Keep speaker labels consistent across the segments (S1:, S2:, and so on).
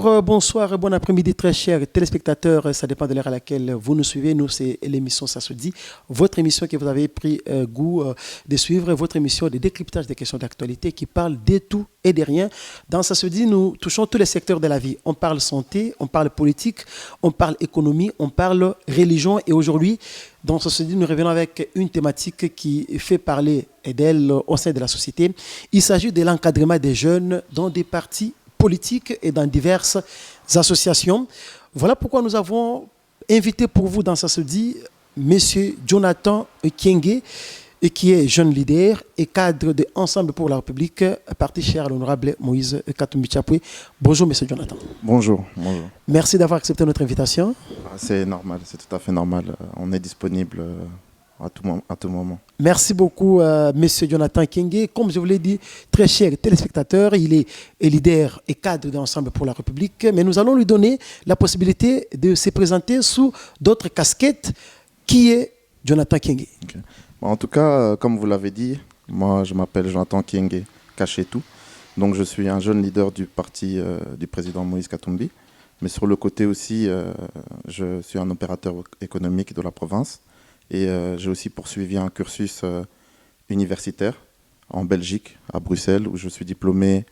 S1: Bonjour, bonsoir, bon après-midi très chers téléspectateurs. Ça dépend de l'heure à laquelle vous nous suivez. Nous, c'est l'émission Ça se dit, votre émission que vous avez pris goût de suivre, votre émission de décryptage des questions d'actualité qui parle de tout et de rien. Dans Ça se dit, nous touchons tous les secteurs de la vie. On parle santé, on parle politique, on parle économie, on parle religion. Et aujourd'hui, dans Ça se dit, nous revenons avec une thématique qui fait parler d'elle au sein de la société. Il s'agit de l'encadrement des jeunes dans des partis politiques et dans diverses associations. Voilà pourquoi nous avons invité pour vous dans Ça se dit M. Jonathan Kyenge, qui est jeune leader et cadre de Ensemble pour la République, parti cher à l'honorable Moïse Katumbi Tchapoué. Bonjour M. Jonathan.
S2: Bonjour, bonjour.
S1: Merci d'avoir accepté notre invitation.
S2: C'est normal, c'est tout à fait normal. On est disponible à tout moment.
S1: Merci beaucoup, M. Jonathan Kyenge. Comme je vous l'ai dit, très cher téléspectateur, il est leader et cadre d'Ensemble pour la République, mais nous allons lui donner la possibilité de se présenter sous d'autres casquettes. Qui est Jonathan Kyenge?
S2: Okay. Bon, en tout cas, comme vous l'avez dit, moi je m'appelle Jonathan Kyenge Kachetou. Donc je suis un jeune leader du parti du président Moïse Katumbi. Mais sur le côté aussi, je suis un opérateur économique de la province. Et j'ai aussi poursuivi un cursus universitaire en Belgique, à Bruxelles, où je suis diplômé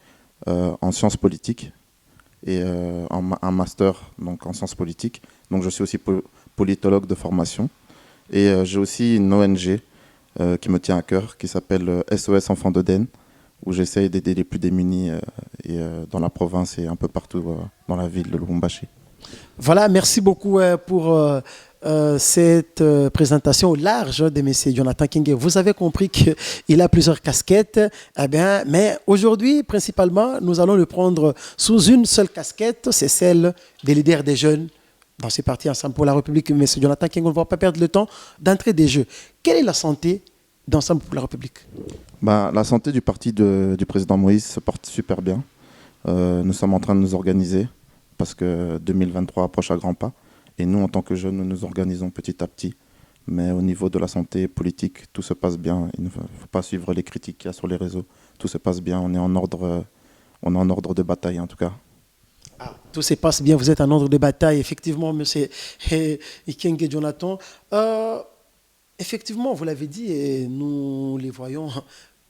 S2: en sciences politiques et un master donc, en sciences politiques. Donc je suis aussi politologue de formation. Et j'ai aussi une ONG qui me tient à cœur, qui s'appelle SOS Enfants d'Eden, où j'essaye d'aider les plus démunis dans la province et un peu partout dans la ville de Lubumbashi.
S1: Voilà, merci beaucoup pour cette présentation large de M. Jonathan Kyenge. Vous avez compris qu'il a plusieurs casquettes, mais aujourd'hui, principalement, nous allons le prendre sous une seule casquette, c'est celle des leaders des jeunes dans ces partis Ensemble pour la République. M. Jonathan Kyenge, on ne va pas perdre le temps d'entrer des jeux. Quelle est la santé d'Ensemble pour la République?
S2: La santé du parti du président Moïse se porte super bien. Nous sommes en train de nous organiser parce que 2023 approche à grands pas. Et nous, en tant que jeunes, nous nous organisons petit à petit. Mais au niveau de la santé politique, tout se passe bien. Il ne faut pas suivre les critiques qu'il y a sur les réseaux. Tout se passe bien. On est en ordre de bataille, en tout cas.
S1: Ah, tout se passe bien. Vous êtes en ordre de bataille, effectivement, M. Kyenge Jonathan. Effectivement, vous l'avez dit, et nous les voyons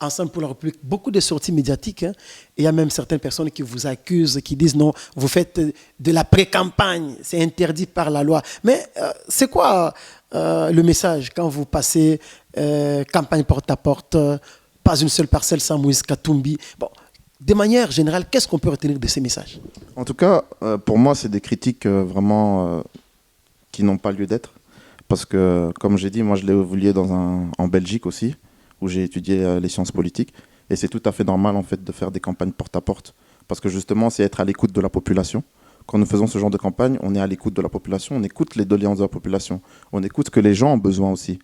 S1: Ensemble pour la République, beaucoup de sorties médiatiques. Il y a même certaines personnes qui vous accusent, qui disent non, vous faites de la pré-campagne, c'est interdit par la loi. Mais c'est quoi le message quand vous passez campagne porte-à-porte, pas une seule parcelle sans Moïse Katumbi? Bon, de manière générale, qu'est-ce qu'on peut retenir de ces messages?
S2: En tout cas, pour moi, c'est des critiques vraiment qui n'ont pas lieu d'être. Parce que, comme j'ai dit, moi, je l'ai évolué en Belgique aussi, où j'ai étudié les sciences politiques. Et c'est tout à fait normal, en fait, de faire des campagnes porte-à-porte. Parce que, justement, c'est être à l'écoute de la population. Quand nous faisons ce genre de campagne, on est à l'écoute de la population, on écoute les doléances de la population, on écoute ce que les gens ont besoin aussi.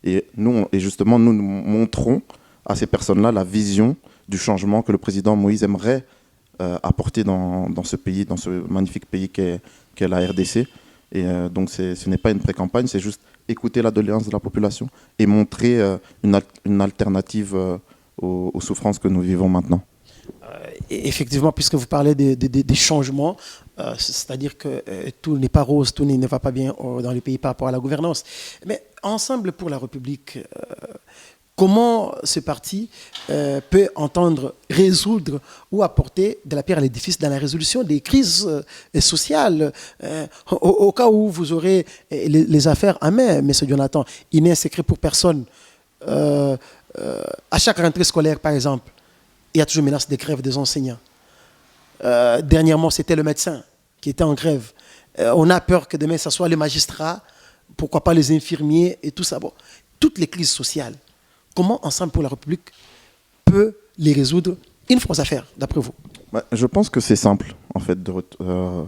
S2: Et justement, nous montrons à ces personnes-là la vision du changement que le président Moïse aimerait apporter dans ce pays, dans ce magnifique pays qu'est la RDC. Et donc, ce n'est pas une pré-campagne, c'est juste écouter la doléance de la population et montrer une alternative aux souffrances que nous vivons maintenant.
S1: Effectivement, puisque vous parlez des changements, c'est-à-dire que tout n'est pas rose, tout ne va pas bien dans le pays par rapport à la gouvernance. Mais Ensemble pour la République, comment ce parti peut entendre résoudre ou apporter de la pierre à l'édifice dans la résolution des crises sociales au cas où vous aurez les affaires en main, M. Jonathan? Il n'est un secret pour personne. À chaque rentrée scolaire, par exemple, il y a toujours menace de grève des enseignants. Dernièrement, c'était le médecin qui était en grève. On a peur que demain, ce soit les magistrats, pourquoi pas les infirmiers et tout ça. Bon, toutes les crises sociales, comment Ensemble pour la République peut les résoudre une fois à faire, d'après vous?
S2: Je pense que c'est simple, en fait, de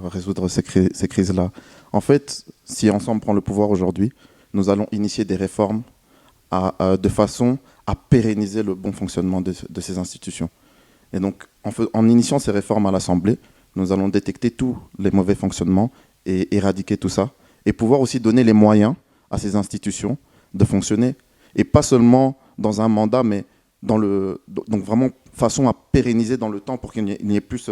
S2: résoudre ces crises-là. En fait, si Ensemble prend le pouvoir aujourd'hui, nous allons initier des réformes de façon à pérenniser le bon fonctionnement de ces institutions. Et donc, en initiant ces réformes à l'Assemblée, nous allons détecter tous les mauvais fonctionnements et éradiquer tout ça. Et pouvoir aussi donner les moyens à ces institutions de fonctionner. Et pas seulement dans un mandat, mais donc vraiment façon à pérenniser dans le temps pour qu'il n'y ait plus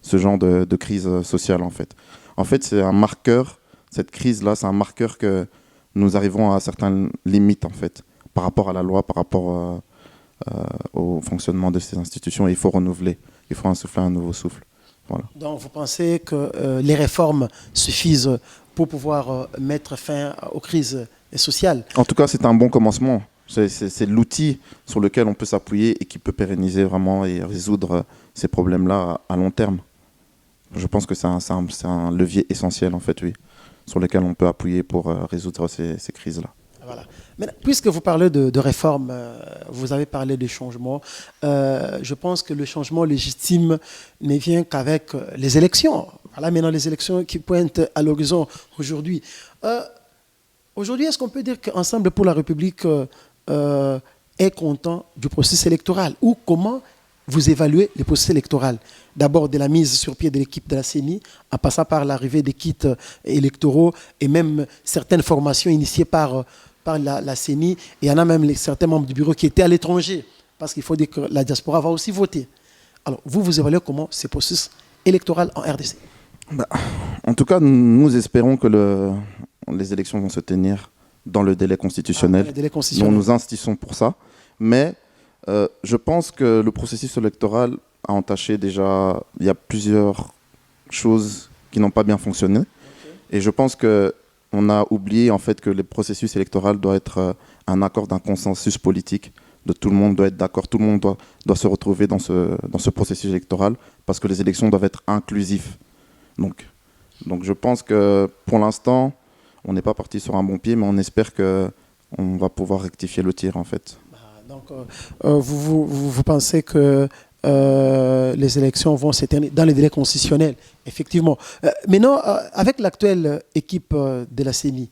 S2: ce genre de crise sociale en fait. En fait, c'est un marqueur, cette crise-là, c'est un marqueur que nous arrivons à certaines limites en fait, par rapport à la loi, par rapport au fonctionnement de ces institutions. Et il faut renouveler, il faut insuffler un nouveau souffle. Voilà.
S1: Donc vous pensez que les réformes suffisent pour pouvoir mettre fin aux crises sociales?
S2: En tout cas, c'est un bon commencement. C'est l'outil sur lequel on peut s'appuyer et qui peut pérenniser vraiment et résoudre ces problèmes-là à long terme. Je pense que c'est un levier essentiel, en fait, oui, sur lequel on peut appuyer pour résoudre ces crises-là.
S1: Voilà. Mais puisque vous parlez de réforme, vous avez parlé de changement, je pense que le changement légitime ne vient qu'avec les élections. Voilà maintenant les élections qui pointent à l'horizon aujourd'hui. Aujourd'hui, est-ce qu'on peut dire qu'Ensemble pour la République est content du processus électoral? Ou comment vous évaluez le processus électoral? D'abord de la mise sur pied de l'équipe de la CENI, en passant par l'arrivée des kits électoraux et même certaines formations initiées par la CENI. Et il y en a même certains membres du bureau qui étaient à l'étranger, parce qu'il faut dire que la diaspora va aussi voter. Alors, vous évaluez comment ce processus électoral en RDC?
S2: En tout cas, nous espérons que les élections vont se tenir dans le délai constitutionnel. Nous insistons pour ça. Mais je pense que le processus électoral a entaché déjà, il y a plusieurs choses qui n'ont pas bien fonctionné. Et je pense qu'on a oublié en fait que le processus électoral doit être un accord d'un consensus politique. De tout le monde doit être d'accord, tout le monde doit se retrouver dans ce processus électoral parce que les élections doivent être inclusives. Donc je pense que pour l'instant, on n'est pas parti sur un bon pied, mais on espère qu'on va pouvoir rectifier le tir en fait.
S1: Donc vous pensez que les élections vont se tenir dans les délais constitutionnels, effectivement. Maintenant, avec l'actuelle équipe de la CENI,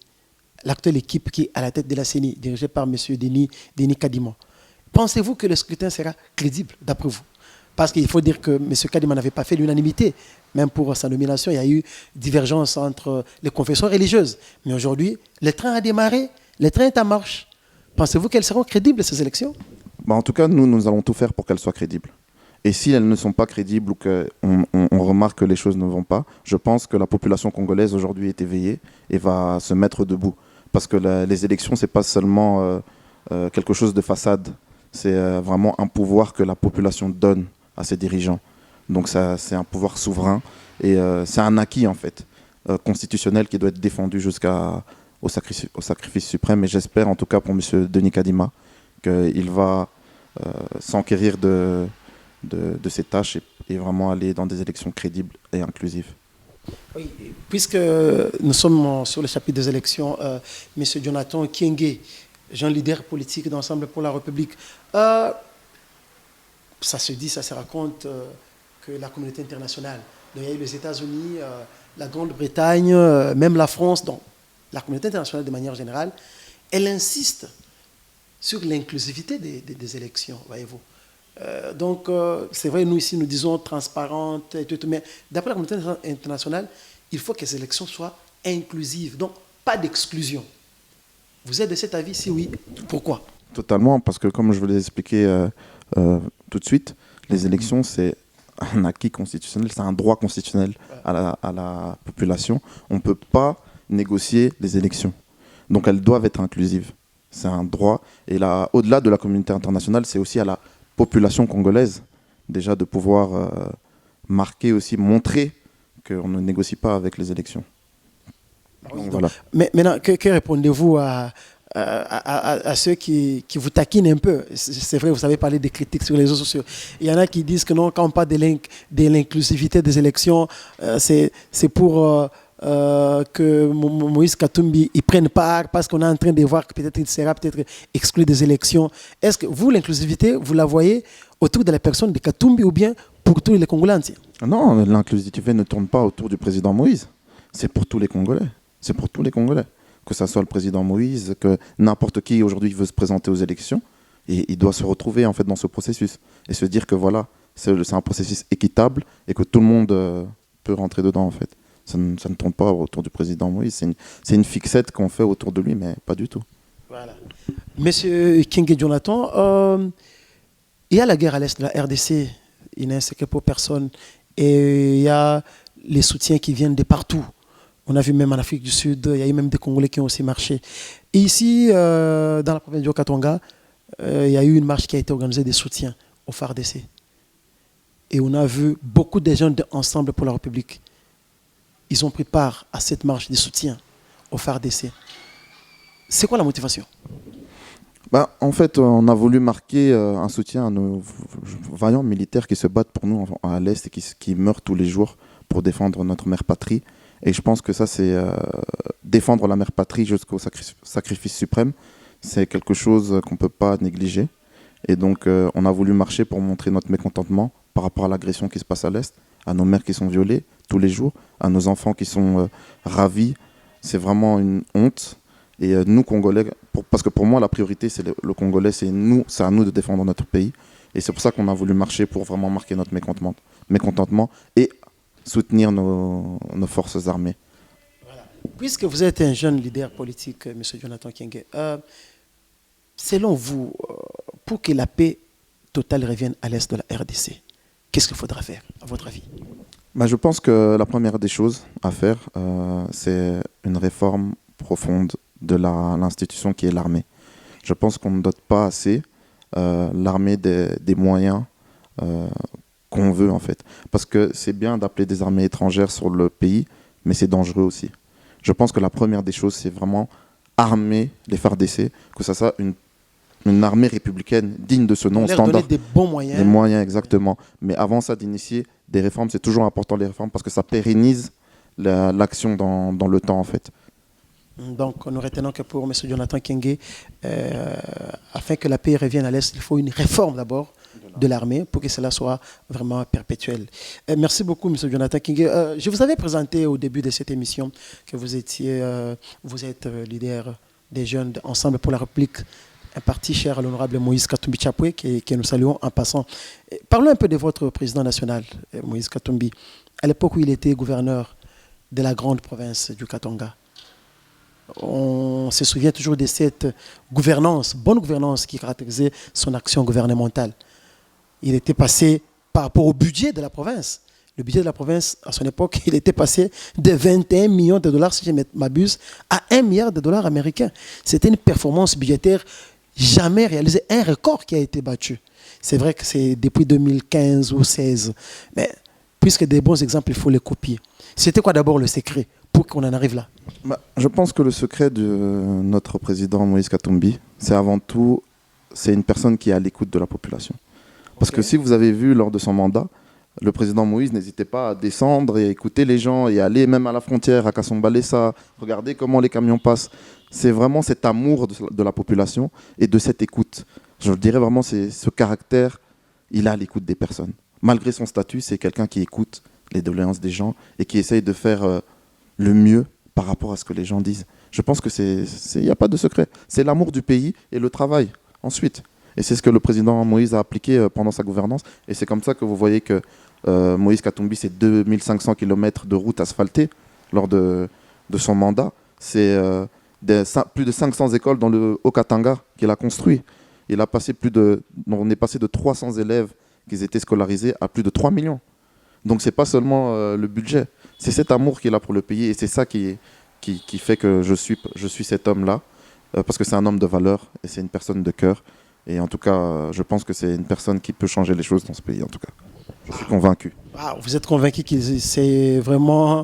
S1: l'actuelle équipe qui est à la tête de la CENI, dirigée par M. Denis Kadima, pensez-vous que le scrutin sera crédible, d'après vous? Parce qu'il faut dire que M. Kadima n'avait pas fait l'unanimité. Même pour sa nomination, il y a eu divergence entre les confessions religieuses. Mais aujourd'hui, le train a démarré, le train est en marche. Pensez-vous qu'elles seront crédibles, ces élections?
S2: En tout cas, nous allons tout faire pour qu'elles soient crédibles. Et si elles ne sont pas crédibles ou qu'on remarque que les choses ne vont pas, je pense que la population congolaise aujourd'hui est éveillée et va se mettre debout. Parce que les élections, ce n'est pas seulement quelque chose de façade. C'est vraiment un pouvoir que la population donne à ses dirigeants. Donc c'est un pouvoir souverain et c'est un acquis en fait, constitutionnel qui doit être défendu jusqu'au sacrifice suprême. Et j'espère en tout cas pour M. Denis Kadima qu'il va s'enquérir de ses tâches et vraiment aller dans des élections crédibles et inclusives.
S1: Oui, puisque nous sommes sur le chapitre des élections, M. Jonathan Kienge, jeune leader politique d'Ensemble pour la République, ça se dit, ça se raconte que la communauté internationale, donc il y a eu les États-Unis, la Grande-Bretagne, même la France, donc la communauté internationale de manière générale, elle insiste sur l'inclusivité des élections, voyez-vous. Donc c'est vrai, nous ici nous disons transparente, et tout, mais d'après la communauté internationale, il faut que les élections soient inclusives, donc pas d'exclusion. Vous êtes de cet avis? Si oui, pourquoi?
S2: Totalement, parce que comme je vous l'ai expliqué tout de suite, les élections, c'est un acquis constitutionnel, c'est un droit constitutionnel à la population. On ne peut pas négocier les élections. Donc elles doivent être inclusives. C'est un droit. Et là, au-delà de la communauté internationale, c'est aussi à la population congolaise déjà de pouvoir marquer aussi, montrer qu'on ne négocie pas avec les élections.
S1: Donc, voilà. Mais maintenant, que répondez-vous à ceux qui vous taquinent un peu? C'est vrai, vous avez parlé des critiques sur les réseaux sociaux. Il y en a qui disent que non, quand on parle de l'inclusivité des élections, c'est pour que Moïse Katumbi y prenne part, parce qu'on est en train de voir que peut-être il sera exclu des élections. Est-ce que vous, l'inclusivité, vous la voyez autour de la personne de Katumbi ou bien pour tous les Congolais entiers?
S2: Non, l'inclusivité ne tourne pas autour du président Moïse. C'est pour tous les Congolais. C'est pour tous les Congolais. Que ce soit le président Moïse, que n'importe qui aujourd'hui veut se présenter aux élections, et il doit se retrouver en fait dans ce processus et se dire que voilà, c'est un processus équitable et que tout le monde peut rentrer dedans en fait. Ça ne tourne pas autour du président Moïse. C'est une fixette qu'on fait autour de lui, mais pas du tout.
S1: Voilà. Monsieur Kienge Jonathan, Il y a la guerre à l'est de la RDC, il n'est un secret pour personne. Et il y a les soutiens qui viennent de partout. On a vu même en Afrique du Sud, il y a eu même des Congolais qui ont aussi marché. Et ici, dans la province du Haut-Katanga, il y a eu une marche qui a été organisée de soutien au FARDC. Et on a vu beaucoup de jeunes d'Ensemble pour la République. Ils ont pris part à cette marche de soutien au FARDC. C'est quoi la motivation?
S2: En fait, on a voulu marquer un soutien à nos vaillants militaires qui se battent pour nous à l'Est et qui meurent tous les jours pour défendre notre mère patrie. Et je pense que ça, c'est défendre la mère patrie jusqu'au sacrifice suprême. C'est quelque chose qu'on ne peut pas négliger. Et donc, on a voulu marcher pour montrer notre mécontentement par rapport à l'agression qui se passe à l'Est, à nos mères qui sont violées tous les jours, à nos enfants qui sont ravis. C'est vraiment une honte. Et nous, Congolais, parce que pour moi, la priorité, c'est le Congolais, c'est à nous de défendre notre pays. Et c'est pour ça qu'on a voulu marcher pour vraiment marquer notre mécontentement et soutenir nos forces armées.
S1: Voilà. Puisque vous êtes un jeune leader politique, M. Jonathan Kienge, selon vous, pour que la paix totale revienne à l'est de la RDC, qu'est-ce qu'il faudra faire, à votre avis?
S2: Je pense que la première des choses à faire, c'est une réforme profonde de l'institution qui est l'armée. Je pense qu'on ne dote pas assez l'armée des moyens qu'on veut en fait. Parce que c'est bien d'appeler des armées étrangères sur le pays, mais c'est dangereux aussi. Je pense que la première des choses, c'est vraiment armer les FARDC, que ça soit une armée républicaine digne de ce nom,
S1: leur
S2: standard.
S1: Donner des bons moyens.
S2: Des moyens, exactement. Mais avant ça, d'initier des réformes, c'est toujours important les réformes parce que ça pérennise l'action dans le temps en fait.
S1: Donc, nous retenons que pour M. Jonathan Kienge, afin que la paix revienne à l'Est, il faut une réforme d'abord de l'armée pour que cela soit vraiment perpétuel. Merci beaucoup, M. Jonathan Kienge. Je vous avais présenté au début de cette émission que vous êtes leader des jeunes Ensemble pour la République, un parti cher à l'honorable Moïse Katumbi Chapwe, que nous saluons en passant. Parlons un peu de votre président national, Moïse Katumbi. À l'époque où il était gouverneur de la grande province du Katanga, on se souvient toujours de cette bonne gouvernance qui caractérisait son action gouvernementale. Il était passé par rapport au budget de la province. Le budget de la province, à son époque, il était passé de 21 millions de dollars, si je ne m'abuse, à 1 milliard de dollars américains. C'était une performance budgétaire jamais réalisée, un record qui a été battu. C'est vrai que c'est depuis 2015 ou 2016. Mais puisque des bons exemples, il faut les copier. C'était quoi d'abord le secret pour qu'on en arrive là?
S2: Je pense que le secret de notre président Moïse Katumbi, c'est avant tout, c'est une personne qui est à l'écoute de la population. Parce que si vous avez vu lors de son mandat, le président Moïse n'hésitait pas à descendre et écouter les gens et aller même à la frontière, à Kasumbalesa, regarder comment les camions passent. C'est vraiment cet amour de la population et de cette écoute. Je dirais vraiment, c'est ce caractère, il est à l'écoute des personnes. Malgré son statut, c'est quelqu'un qui écoute les doléances des gens et qui essaye de faire le mieux par rapport à ce que les gens disent. Je pense que il n'y a pas de secret. C'est l'amour du pays et le travail ensuite. Et c'est ce que le président Moïse a appliqué pendant sa gouvernance. Et c'est comme ça que vous voyez que Moïse Katumbi, c'est 2500 km de routes asphaltées lors de son mandat. C'est plus de 500 écoles dans le Haut-Katanga qu'il a construit. On est passé de 300 élèves qui étaient scolarisés à plus de 3 millions. Donc c'est pas seulement le budget, c'est cet amour qu'il a pour le pays et c'est ça qui fait que je suis cet homme-là, parce que c'est un homme de valeur et c'est une personne de cœur. Et en tout cas, je pense que c'est une personne qui peut changer les choses dans ce pays, en tout cas. Je suis convaincu.
S1: Vous êtes convaincu que c'est vraiment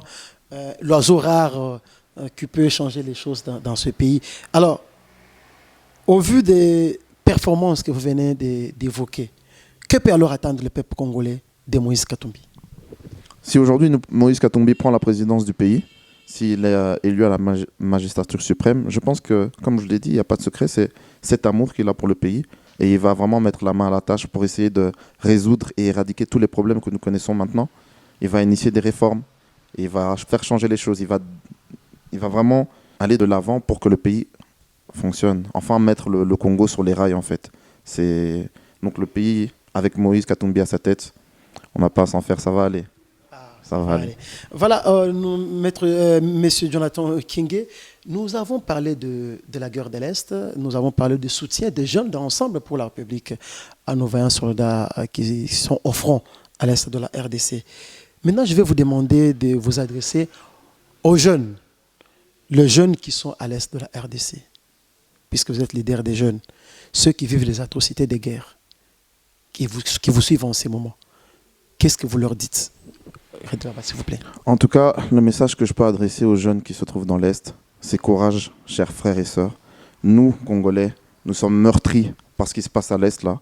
S1: l'oiseau rare qui peut changer les choses dans ce pays. Alors, au vu des performances que vous venez d'évoquer, que peut alors attendre le peuple congolais de Moïse Katumbi?
S2: Si aujourd'hui Moïse Katumbi prend la présidence du pays, s'il est élu à la magistrature suprême, je pense que, comme je l'ai dit, il n'y a pas de secret, c'est cet amour qu'il a pour le pays. Et il va vraiment mettre la main à la tâche pour essayer de résoudre et éradiquer tous les problèmes que nous connaissons maintenant. Il va initier des réformes, il va faire changer les choses, il va vraiment aller de l'avant pour que le pays fonctionne. Enfin, mettre le Congo sur les rails, en fait. Donc le pays, avec Moïse Katumbi à sa tête, on n'a pas à s'en faire, ça va aller. Ça va aller.
S1: Voilà, Monsieur Jonathan Kingé, nous avons parlé de la guerre de l'Est, nous avons parlé du soutien des jeunes d'Ensemble pour la République à nos vaillants soldats qui sont au front à l'Est de la RDC. Maintenant, je vais vous demander de vous adresser aux jeunes, les jeunes qui sont à l'Est de la RDC, puisque vous êtes leader des jeunes, ceux qui vivent les atrocités des guerres, qui vous suivent en ces moments. Qu'est-ce que vous leur dites? S'il vous plaît.
S2: En tout cas, le message que je peux adresser aux jeunes qui se trouvent dans l'Est, c'est courage, chers frères et sœurs. Nous, Congolais, nous sommes meurtris par ce qui se passe à l'Est là.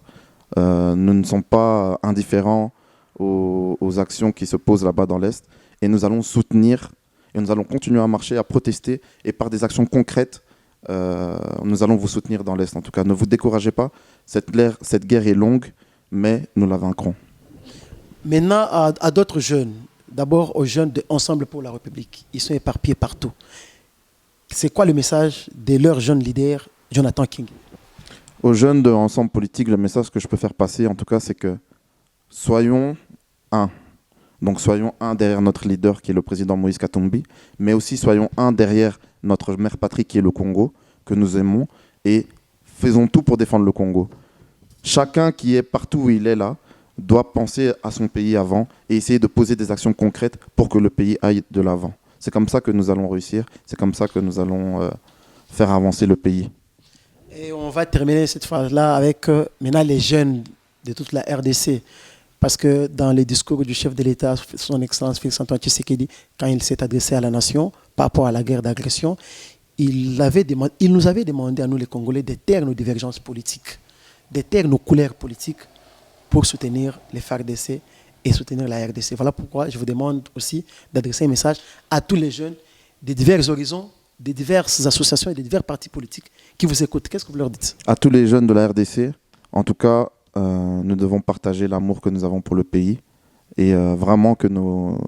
S2: Nous ne sommes pas indifférents aux actions qui se posent là-bas dans l'Est. Et nous allons soutenir, et nous allons continuer à marcher, à protester. Et par des actions concrètes, nous allons vous soutenir dans l'Est. En tout cas, ne vous découragez pas. Cette guerre est longue, mais nous la vaincrons.
S1: Maintenant, à d'autres jeunes, d'abord aux jeunes de Ensemble pour la République. Ils sont éparpillés partout. C'est quoi le message de leur jeune leader, Jonathan King?
S2: Aux jeunes de Ensemble politique, le message que je peux faire passer, en tout cas, c'est que soyons un. Donc soyons un derrière notre leader qui est le président Moïse Katumbi, mais aussi soyons un derrière notre mère patrie qui est le Congo, que nous aimons, et faisons tout pour défendre le Congo. Chacun qui est partout où il est là, doit penser à son pays avant et essayer de poser des actions concrètes pour que le pays aille de l'avant. C'est comme ça que nous allons réussir, c'est comme ça que nous allons faire avancer le pays.
S1: Et on va terminer cette phase-là avec maintenant les jeunes de toute la RDC. Parce que dans les discours du chef de l'État, son Excellence Félix-Antoine Tshisekedi, quand il s'est adressé à la nation par rapport à la guerre d'agression, il nous avait demandé à nous les Congolais de taire nos divergences politiques, de taire nos couleurs politiques, pour soutenir les FARDC et soutenir la RDC. Voilà pourquoi je vous demande aussi d'adresser un message à tous les jeunes de divers horizons, de diverses associations et de divers partis politiques qui vous écoutent. Qu'est-ce que vous leur dites?
S2: À tous les jeunes de la RDC, en tout cas, nous devons partager l'amour que nous avons pour le pays et vraiment que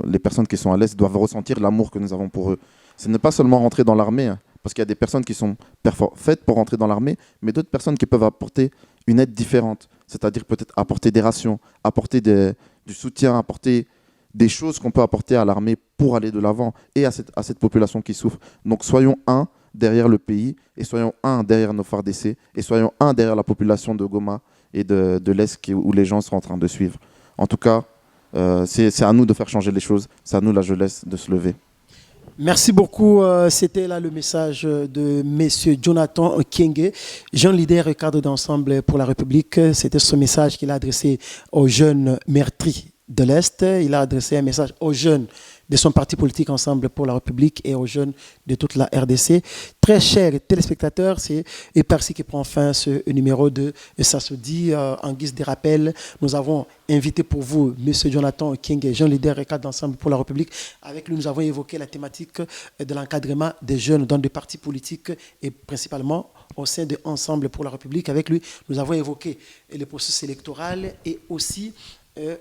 S2: les personnes qui sont à l'Est doivent ressentir l'amour que nous avons pour eux. Ce n'est pas seulement rentrer dans l'armée, hein, parce qu'il y a des personnes qui sont faites pour rentrer dans l'armée, mais d'autres personnes qui peuvent apporter une aide différente. C'est-à-dire peut-être apporter des rations, apporter du soutien, apporter des choses qu'on peut apporter à l'armée pour aller de l'avant et à cette population qui souffre. Donc soyons un derrière le pays et soyons un derrière nos FARDC et soyons un derrière la population de Goma et de l'Est où les gens sont en train de suivre. En tout cas, c'est à nous de faire changer les choses, c'est à nous la jeunesse de se lever.
S1: Merci beaucoup. C'était là le message de M. Jonathan Kingé, jeune leader et cadre d'Ensemble pour la République. C'était ce message qu'il a adressé aux jeunes meurtris de l'Est. Il a adressé un message aux jeunes de son parti politique Ensemble pour la République et aux jeunes de toute la RDC. Très chers téléspectateurs, c'est Eparsi qui prend fin ce numéro de Ça se dit. En guise de rappel, nous avons invité pour vous M. Jonathan King, jeune leader et cadre d'Ensemble pour la République. Avec lui, nous avons évoqué la thématique de l'encadrement des jeunes dans des partis politiques et principalement au sein de Ensemble pour la République. Avec lui, nous avons évoqué le processus électoral et aussi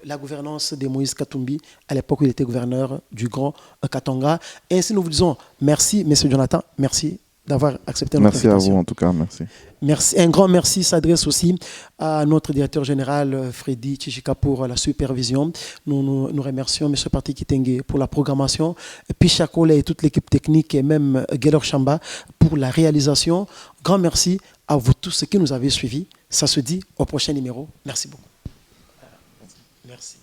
S1: la gouvernance de Moïse Katumbi à l'époque où il était gouverneur du Grand Katanga. Et ainsi, nous vous disons merci, M. Jonathan, merci d'avoir accepté notre invitation.
S2: Merci à vous, en tout cas, merci.
S1: Merci. Un grand merci s'adresse aussi à notre directeur général, Freddy Tchishika, pour la supervision. Nous remercions M. Patrick Kitenge pour la programmation, Pichakole et toute l'équipe technique, et même Gelor Chamba pour la réalisation. Grand merci à vous tous qui nous avez suivis. Ça se dit au prochain numéro. Merci beaucoup. Merci.